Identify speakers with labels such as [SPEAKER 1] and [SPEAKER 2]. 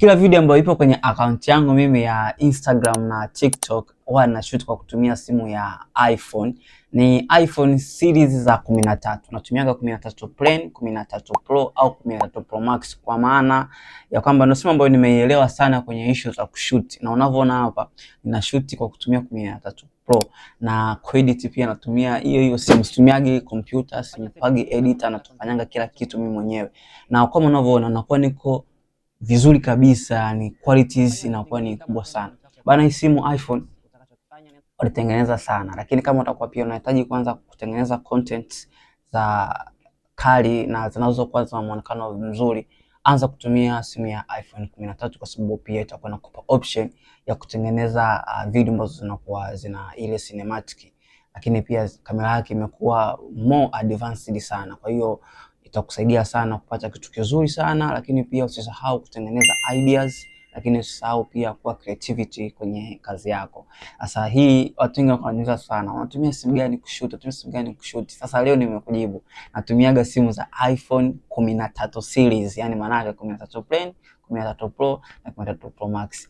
[SPEAKER 1] Kila video ambayo ipo kwenye account yangu mimi ya Instagram na TikTok huwa na shoot kwa kutumia simu ya iPhone. Ni iPhone series za 13. Natumiaga 13 Plain, 13 Pro au 13 Pro Max, kwa maana ya kwamba ndio simu ambayo nimeielewa sana kwenye issue za kushoot. Na unavyoona hapa nina shoot kwa kutumia 13 Pro, na edit pia natumia hiyo simu. Situmiagi computer, simpagi editor, natufanyanga kila kitu mimi mwenyewe. Na kama unavyoona nakuwa niko vizuri kabisa, ni qualities inakuwa ni kubwa sana. Bana, hii simu iPhone walitengeneza sana, lakini kama utakuwa pia unahitaji kwanza kutengeneza content za kali na zinazokuwa za muonekano mzuri, anza kutumia simu ya iPhone 13 kwa sababu pia itakuwa inakupa option ya kutengeneza video ambazo zinakuwa zina ile cinematic, lakini pia kamera yake imekuwa more advanced sana. Kwa hiyo itakusaidia sana kupata kitu kizuri sana, lakini pia usisahau kutengeneza ideas, lakini usisahau pia kuwa creativity kwenye kazi yako. Sasa hii watu wengi wananiuliza sana, unatumia simu gani kushoot? Unatumia simu gani kushoot? Sasa leo nimekujibu. Natumiaga simu za iPhone 13 series, yani maana yake 13 Plain, 13 Pro na 13 Pro Max.